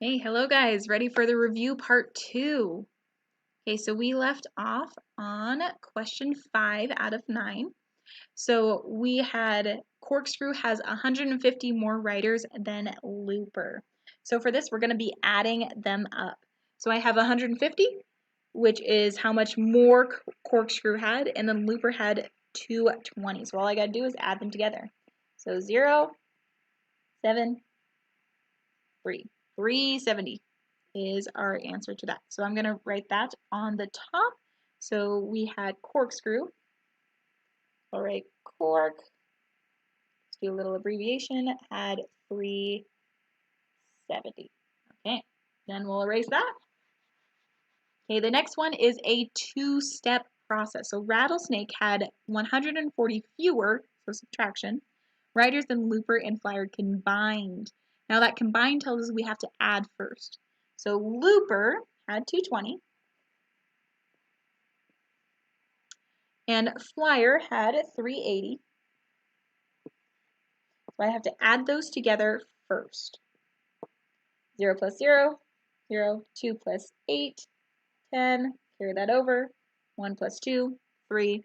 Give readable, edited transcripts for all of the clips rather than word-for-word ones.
Hey, hello guys, ready for the review part 2. Okay, so we left off on question 5 out of 9. So we had Corkscrew has 150 more writers than Looper. So for this, we're going to be adding them up. So I have 150, which is how much more Corkscrew had, and then Looper had 220. So all I got to do is add them together. So 0, 7, 3. 370 is our answer to that. So I'm going to write that on the top. So we had Corkscrew. I'll write cork. Let's do a little abbreviation. Had 370. Okay, then we'll erase that. Okay, the next one is a two-step process. So Rattlesnake had 140 fewer, so subtraction, writers than Looper and Flyer combined. Now that combined tells us we have to add first. So Looper had 220 and Flyer had 380. So I have to add those together first. 0 plus 0, 0, 2 plus 8, 10, carry that over, 1 plus 2, 3,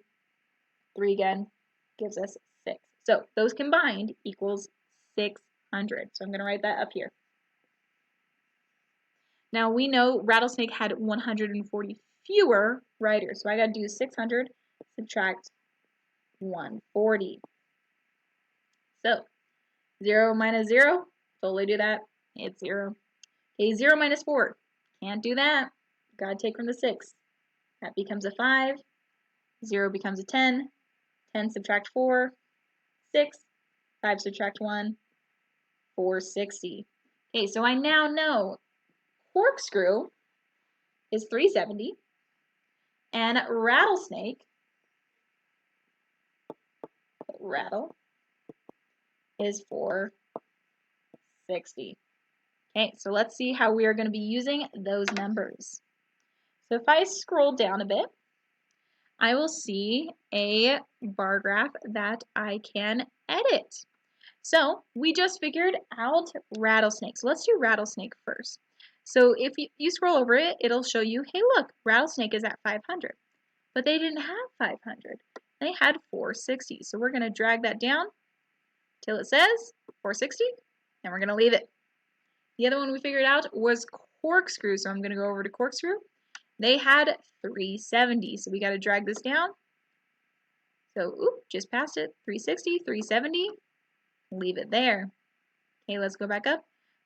3 again, gives us 6. So those combined equals 600. So I'm going to write that up here. Now we know Rattlesnake had 140 fewer writers, so I got to do 600 subtract 140. So 0 minus 0, totally do that, it's 0. Okay, 0 minus 4, can't do that, got to take from the 6. That becomes a 5, 0 becomes a 10, 10 subtract 4, 6, 5 subtract 1, 460. Okay, so I now know Corkscrew is 370 and Rattlesnake, rattle, is 460. Okay, so let's see how we are going to be using those numbers. So if I scroll down a bit, I will see a bar graph that I can edit. So we just figured out Rattlesnake. So let's do Rattlesnake first. So if you scroll over it, it'll show you, hey look, Rattlesnake is at 500. But they didn't have 500. They had 460. So we're going to drag that down till it says 460, and we're going to leave it. The other one we figured out was Corkscrew. So I'm going to go over to Corkscrew. They had 370. So we got to drag this down. So, just passed it. 360, 370. Leave it there. Okay, let's go back up.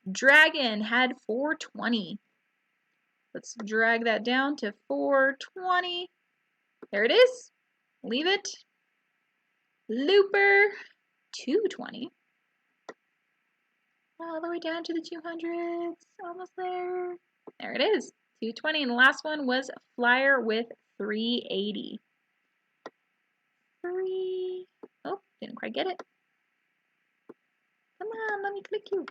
Dragon had 420. Let's drag that down to 420. There it is. Leave it. Looper, 220. All the way down to the 200s. Almost there. There it is. 220. And the last one was Flyer with 380. Oh, didn't quite get it. Come on, let me click you.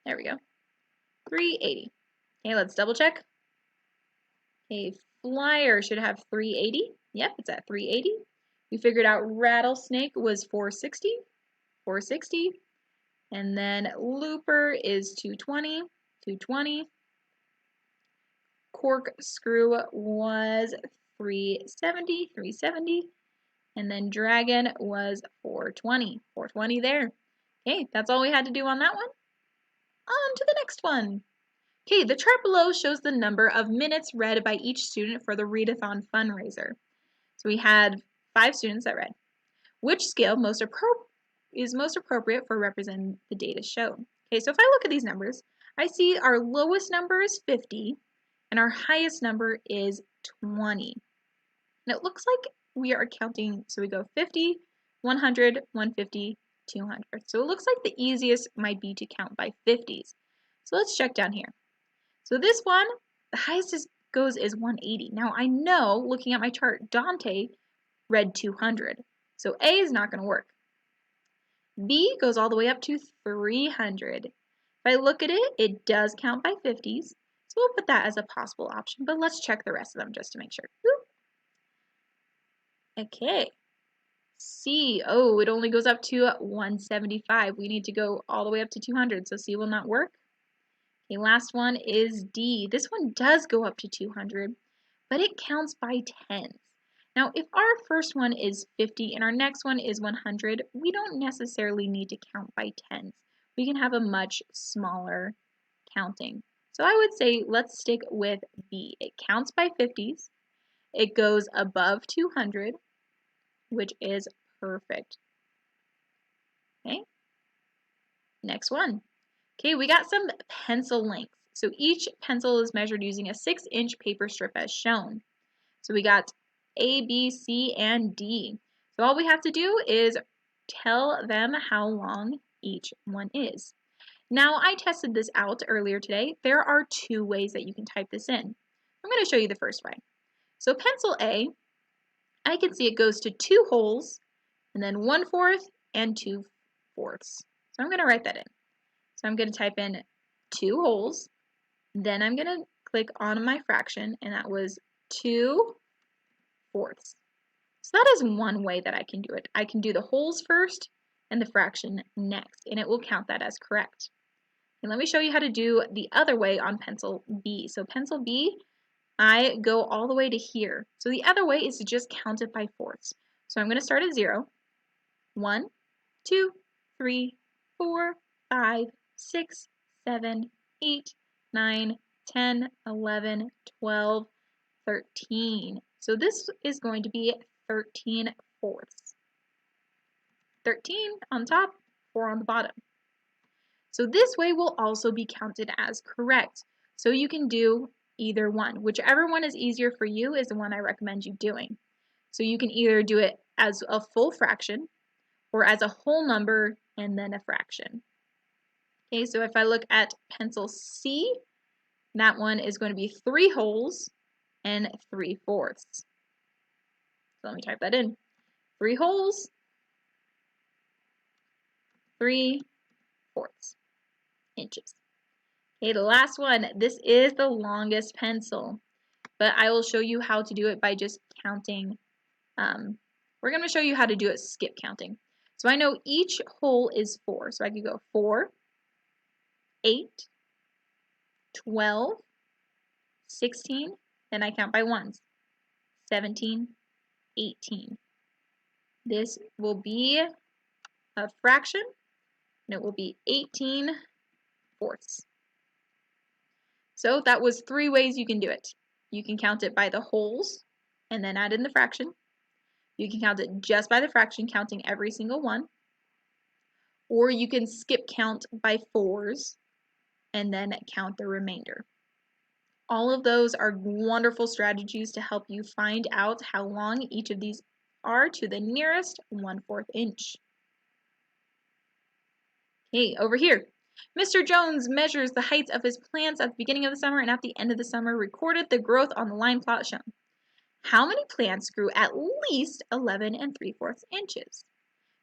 There we go. 380. Okay, let's double check. Okay, Flyer should have 380. Yep, it's at 380. We figured out Rattlesnake was 460. 460. And then Looper is 220. 220. Corkscrew was 370. 370. And then Dragon was 420. 420 there. Okay, that's all we had to do on that one. On to the next one. Okay, the chart below shows the number of minutes read by each student for the readathon fundraiser. So we had 5 students that read. Which scale is most appropriate for representing the data shown? Okay, so if I look at these numbers, I see our lowest number is 50 and our highest number is 20. And it looks like we are counting, so we go 50, 100, 150, 200. So it looks like the easiest might be to count by 50s. So let's check down here. So this one, the highest it goes is 180. Now I know, looking at my chart, Dante read 200. So A is not going to work. B goes all the way up to 300. If I look at it, it does count by 50s. So we'll put that as a possible option, but let's check the rest of them just to make sure. Okay. C. Oh, it only goes up to 175. We need to go all the way up to 200, so C will not work. Okay, last one is D. This one does go up to 200, but it counts by tens. Now, if our first one is 50 and our next one is 100, we don't necessarily need to count by tens. We can have a much smaller counting. So I would say let's stick with B. It counts by 50s. It goes above 200, which is perfect. Okay, next one. Okay, we got some pencil lengths. So each pencil is measured using a 6-inch paper strip as shown. So we got A, B, C, and D. So all we have to do is tell them how long each one is. Now I tested this out earlier today. There are 2 ways that you can type this in. I'm going to show you the first way. So pencil A, I can see it goes to 2 holes and then 1/4 and 2/4. So I'm going to write that in. So I'm going to type in 2 holes, then I'm going to click on my fraction, and that was 2/4. So that is one way that I can do it. I can do the holes first and the fraction next, and it will count that as correct. And let me show you how to do the other way on pencil B. So pencil B, I go all the way to here. So the other way is to just count it by fourths. So I'm going to start at 0. 1, 2, 3, 4, 5, 6, 7, 8, 9, 10, 11, 12, 13. So this is going to be 13/4. 13 on top, 4 on the bottom. So this way will also be counted as correct. So you can do either one. Whichever one is easier for you is the one I recommend you doing. So you can either do it as a full fraction or as a whole number and then a fraction. Okay, so if I look at pencil C, that one is going to be 3 holes and 3/4. So let me type that in. 3 holes, 3/4 inches. Okay, the last one. This is the longest pencil, but I will show you how to do it by just counting. We're going to show you how to do it skip counting. So I know each hole is 4, so I could go 4, 8, 12, 16, then I count by ones, 17, 18. This will be a fraction, and it will be 18/4. So that was 3 ways you can do it. You can count it by the holes and then add in the fraction. You can count it just by the fraction, counting every single one. Or you can skip count by 4s and then count the remainder. All of those are wonderful strategies to help you find out how long each of these are to the nearest 1/4 inch. Okay, over here. Mr. Jones measures the heights of his plants at the beginning of the summer and at the end of the summer, recorded the growth on the line plot shown. How many plants grew at least 11 3/4 inches?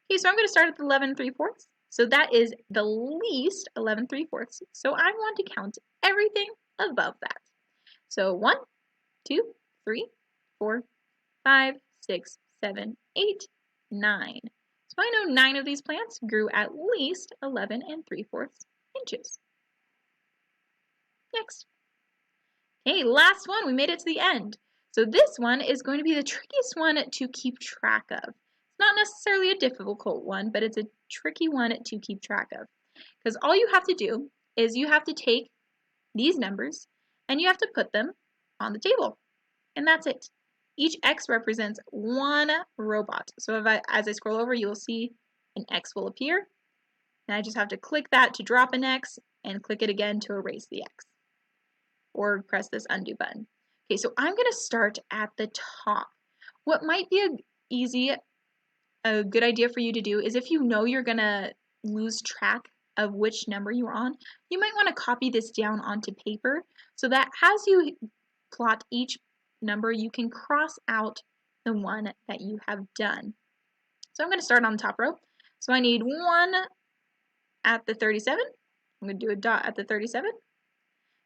Okay, so I'm going to start at 11 3/4. So that is the least 11 3/4. So I want to count everything above that. So 1, 2, 3, 4, 5, 6, 7, 8, 9. So I know 9 of these plants grew at least 11 3/4 inches. Next. Okay, last one. We made it to the end. So this one is going to be the trickiest one to keep track of. It's not necessarily a difficult one, but it's a tricky one to keep track of. Because all you have to do is you have to take these numbers and you have to put them on the table. And that's it. Each X represents one robot. So as I scroll over, you'll see an X will appear. And I just have to click that to drop an X and click it again to erase the X. Or press this undo button. Okay, so I'm going to start at the top. What might be a good idea for you to do is if you know you're going to lose track of which number you're on, you might want to copy this down onto paper so that as you plot each number, you can cross out the one that you have done. So I'm going to start on the top row. So I need 1 at the 37. I'm going to do a dot at the 37.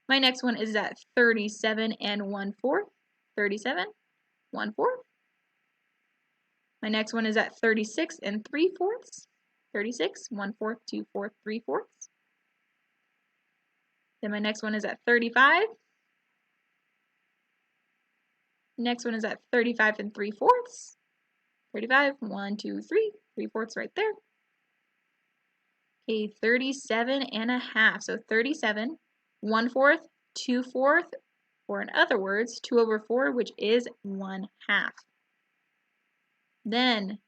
My next one is at 37 1/4. 37 1/4. My next one is at 36 3/4. 36, 1/4, 2/4, 3/4. Then my next one is at 35. Next one is at 35 3/4. 35, 1, 2, 3, 3/4 right there. Okay, 37.5. So 37, 1/4, 2/4, or in other words, 2/4, which is 1/2. Then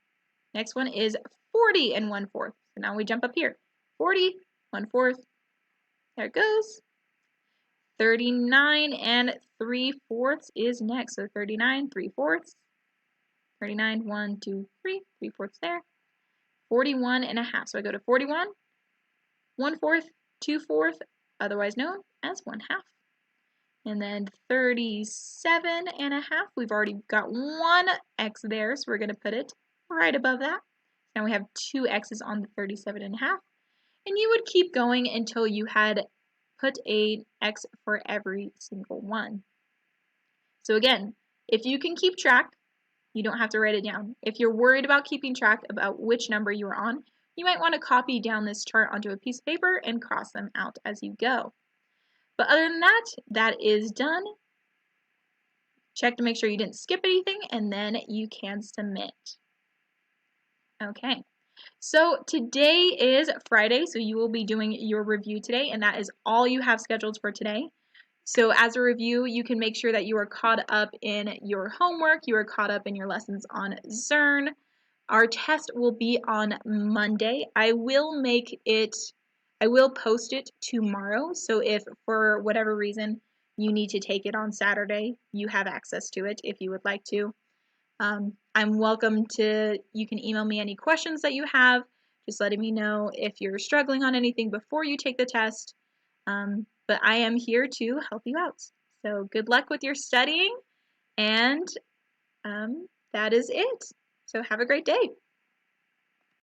next one is 40 1/4. So now we jump up here. 40, 1/4. There it goes. 39 3/4 is next. So 39, 3/4. 39, 1, 2, 3, 3/4 there. 41.5. So I go to 41, 1/4, 2/4, otherwise known as 1/2. And then 37.5. We've already got one X there, so we're going to put it right above that. Now we have two X's on the 37.5. And you would keep going until you had put an X for every single one. So again, if you can keep track, you don't have to write it down. If you're worried about keeping track about which number you are on, you might want to copy down this chart onto a piece of paper and cross them out as you go. But other than that, that is done. Check to make sure you didn't skip anything, and then you can submit. Okay, so today is Friday, so you will be doing your review today, and that is all you have scheduled for today. So as a review, you can make sure that you are caught up in your homework, you are caught up in your lessons on Zearn. Our test will be on Monday. I will post it tomorrow, so if for whatever reason you need to take it on Saturday, you have access to it if you would like to. I'm welcome to, you can email me any questions that you have, just letting me know if you're struggling on anything before you take the test. But I am here to help you out. So good luck with your studying, and that is it. So have a great day.